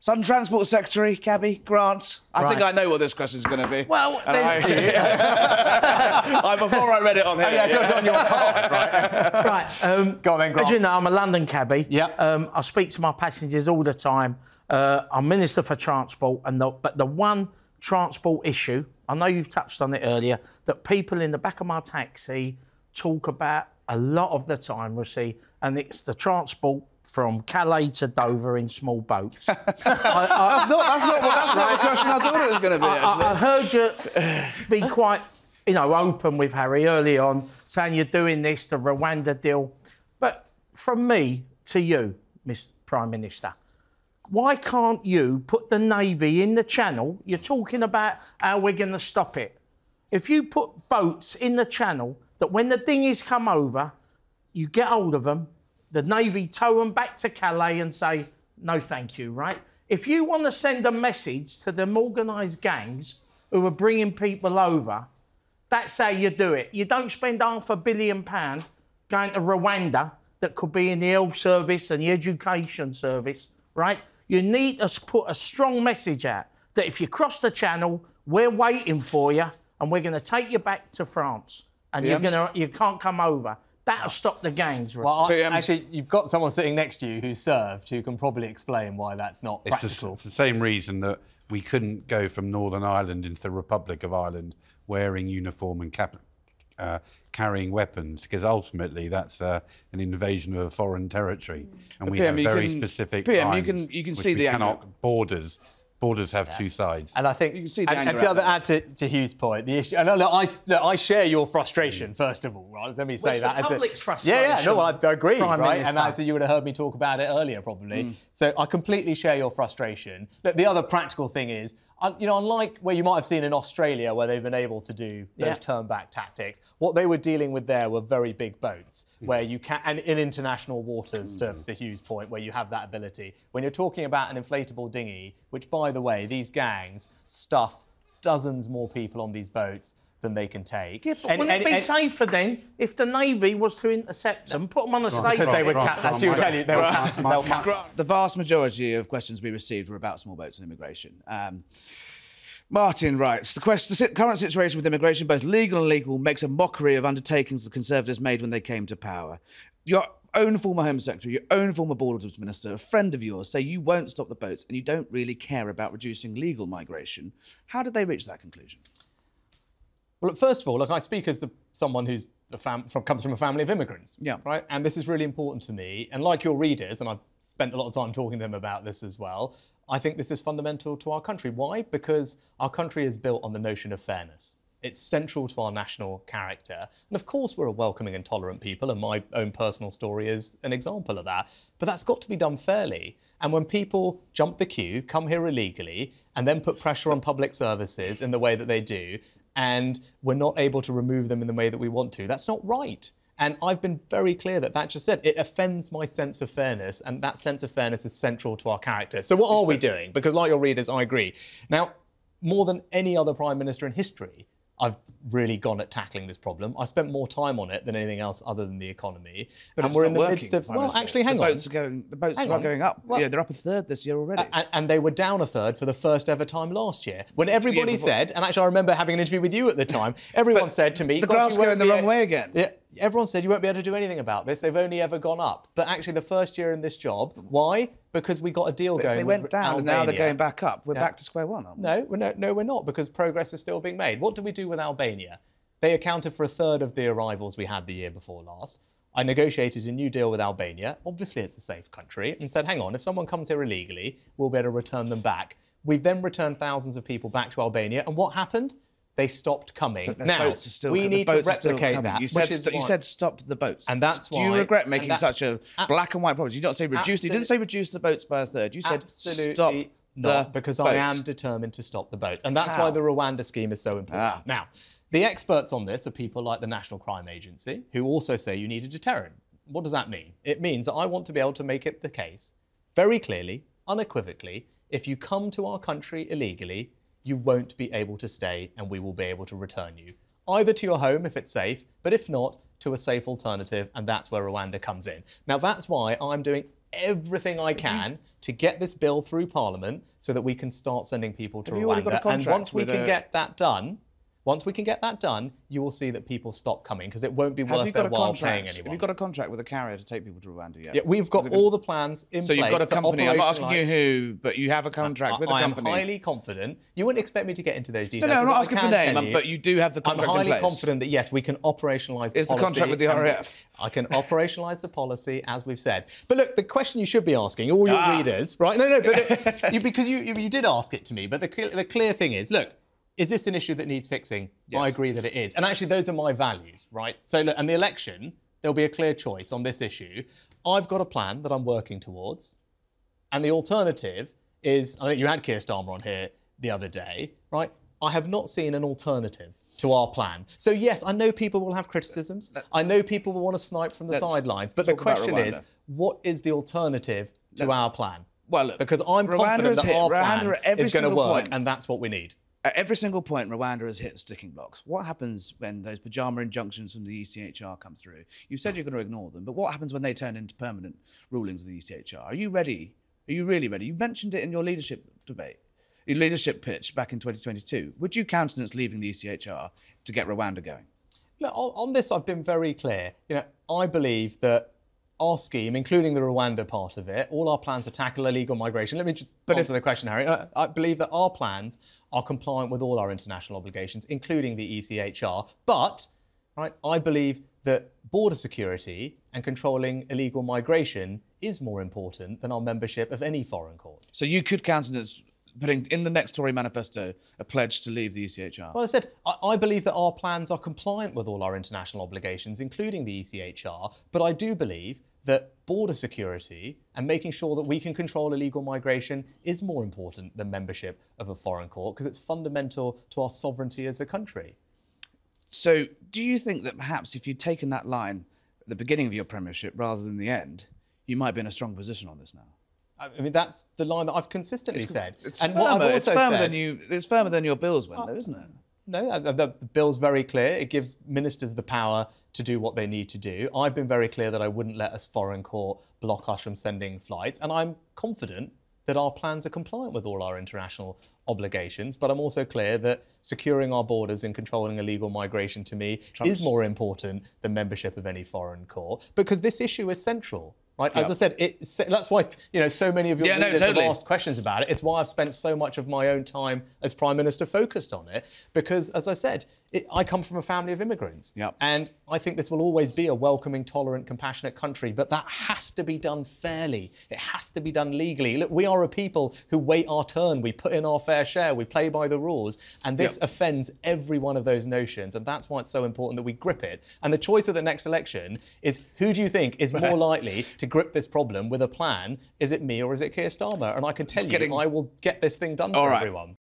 Southern Transport Secretary, Cabbie, Grant. I think I know what this question is going to be. Well, before I read it on here. Oh, yeah, so it's on your card, right? Right. Go on then, Grant. As you know, I'm a London cabbie. Yep. I speak to my passengers all the time. I'm Minister for Transport, but the one transport issue, I know you've touched on it earlier, that people in the back of my taxi talk about a lot of the time, Rishi, and it's the transport from Calais to Dover in small boats. That's not the question I thought it was going to be, actually. I heard you be quite, open with Harry early on, saying you're doing this, the Rwanda deal. But from me to you, Mr. Prime Minister, why can't you put the Navy in the Channel? You're talking about how we're going to stop it. If you put boats in the Channel, that when the dinghies come over, you get hold of them, the Navy tow them back to Calais and say, no, thank you, right? If you want to send a message to them organised gangs who are bringing people over, that's how you do it. You don't spend £500 million going to Rwanda that could be in the health service and the education service, right? You need to put a strong message out that if you cross the Channel, we're waiting for you and we're going to take you back to France and you can't come over. That'll stop the gangs. Well, actually, you've got someone sitting next to you who's served who can probably explain why that's not practical. It's the same reason that we couldn't go from Northern Ireland into the Republic of Ireland wearing uniform and carrying weapons, because ultimately that's an invasion of a foreign territory, and we have very specific lines you can see the cannot Borders have two sides. And I think you can see the and to add to Hugh's point, the issue. And I share your frustration. First of all, right? Let me say that. The public's frustration. Yeah. No, I agree, Prime right? Minister. And as you would have heard me talk about it earlier, probably. So I completely share your frustration. Look, the other practical thing is, unlike where you might have seen in Australia, where they've been able to do those turn-back tactics, what they were dealing with there were very big boats, where you can, and in international waters, to Hugh's point, where you have that ability. When you're talking about an inflatable dinghy, which, by the way, these gangs stuff dozens more people on these boats than they can take. Yeah, but wouldn't it be safer then if the Navy was to intercept them, put them on a safe... Because they would cancel. They'll cancel. The vast majority of questions we received were about small boats and immigration. Martin writes, the current situation with immigration, both legal and illegal, makes a mockery of undertakings the Conservatives made when they came to power. Your own former Home Secretary, your own former Borders Minister, a friend of yours, say you won't stop the boats and you don't really care about reducing legal migration. How did they reach that conclusion? Well, first of all, I speak as someone who's comes from a family of immigrants. Yeah. Right? And this is really important to me. And like your readers, and I've spent a lot of time talking to them about this as well, I think this is fundamental to our country. Why? Because our country is built on the notion of fairness. It's central to our national character. And of course, we're a welcoming and tolerant people, and my own personal story is an example of that. But that's got to be done fairly. And when people jump the queue, come here illegally, and then put pressure on public services in the way that they do, and we're not able to remove them in the way that we want to, that's not right. And I've been very clear that just said, it offends my sense of fairness, and that sense of fairness is central to our character. So what are we doing? Because like your readers, I agree. Now, more than any other Prime Minister in history, I've really gone at tackling this problem. I spent more time on it than anything else other than the economy. But and we're in the midst of... Well, actually, hang on. The boats are going up. Well, they're up a third this year already. And they were down a third for the first ever time last year. When everybody said, and actually I remember having an interview with you at the time, everyone said to me... The graph's going the wrong way again. Yeah, everyone said you won't be able to do anything about this. They've only ever gone up. But actually the first year in this job, why? Because we got a deal going. They went down and now they're going back up. We're back to square one, aren't we? No, we're not, because progress is still being made. What did we do with Albania? They accounted for a third of the arrivals we had the year before last. I negotiated a new deal with Albania. Obviously, it's a safe country. And said, hang on, if someone comes here illegally, we'll be able to return them back. We've then returned thousands of people back to Albania. And what happened? They stopped coming. Now, we need to replicate that. You said stop the boats. And that's why... Do you regret making such a black and white problem? You didn't say reduce. You didn't say reduce the boats by a third. You said stop the boats. Because I am determined to stop the boats. And that's why the Rwanda scheme is so important. Now, the experts on this are people like the National Crime Agency, who also say you need a deterrent. What does that mean? It means that I want to be able to make it the case, very clearly, unequivocally, if you come to our country illegally, you won't be able to stay and we will be able to return you. Either to your home if it's safe, but if not, to a safe alternative, and that's where Rwanda comes in. Now, that's why I'm doing everything I can to get this bill through Parliament so that we can start sending people to Have you already got a Rwanda. And contract once we with can get that done, you will see that people stop coming because it won't be worth their while paying anyone. Have you got a contract with a carrier to take people to Rwanda yet? Yeah, we've got all the plans in place. So you've got a company. I'm not asking you who, but you have a contract with a company. I am highly confident. You wouldn't expect me to get into those details. No, I'm but not asking for name, but you do have the contract in place. I'm highly confident that, yes, we can operationalise the policy. Is the contract with the RAF? I can operationalise the policy, as we've said. But look, the question you should be asking, all your readers, right? No, but because you did ask it to me, but the clear thing is, look, is this an issue that needs fixing? Yes. I agree that it is. And actually, those are my values, right? So, look, and the election, there'll be a clear choice on this issue. I've got a plan that I'm working towards. And the alternative is, I think you had Keir Starmer on here the other day, right? I have not seen an alternative to our plan. So, yes, I know people will have criticisms. I know people will want to snipe from the sidelines. But the question is, what is the alternative to our plan? Well, look, because I'm confident that our plan is going to work, and that's what we need. At every single point, Rwanda has hit sticking blocks. What happens when those pyjama injunctions from the ECHR come through? You said you're going to ignore them, but what happens when they turn into permanent rulings of the ECHR? Are you ready? Are you really ready? You mentioned it in your leadership debate, your leadership pitch back in 2022. Would you countenance leaving the ECHR to get Rwanda going? Look, on this, I've been very clear. I believe that our scheme, including the Rwanda part of it, all our plans to tackle illegal migration. Let me just answer the question, Harry. I believe that our plans are compliant with all our international obligations, including the ECHR. But, right, I believe that border security and controlling illegal migration is more important than our membership of any foreign court. So you could countenance putting in the next Tory manifesto a pledge to leave the ECHR? Well, I said, I believe that our plans are compliant with all our international obligations, including the ECHR, but I do believe that border security and making sure that we can control illegal migration is more important than membership of a foreign court because it's fundamental to our sovereignty as a country. So do you think that perhaps if you'd taken that line at the beginning of your premiership rather than the end, you might be in a strong position on this now? I mean, that's the line that I've consistently said. It's firmer than your bills win, though, isn't it? No, the bill's very clear. It gives ministers the power to do what they need to do. I've been very clear that I wouldn't let a foreign court block us from sending flights. And I'm confident that our plans are compliant with all our international obligations. But I'm also clear that securing our borders and controlling illegal migration to me is more important than membership of any foreign court because this issue is central. Right? As I said, that's why so many of your leaders have asked questions about it. It's why I've spent so much of my own time as Prime Minister focused on it. Because, as I said, I come from a family of immigrants. Yep. And I think this will always be a welcoming, tolerant, compassionate country. But that has to be done fairly. It has to be done legally. Look, we are a people who wait our turn. We put in our fair share. We play by the rules. And this offends every one of those notions. And that's why it's so important that we grip it. And the choice of the next election is who do you think is more likely to grip this problem with a plan? Is it me or is it Keir Starmer? And I can tell you, I will get this thing done for everyone.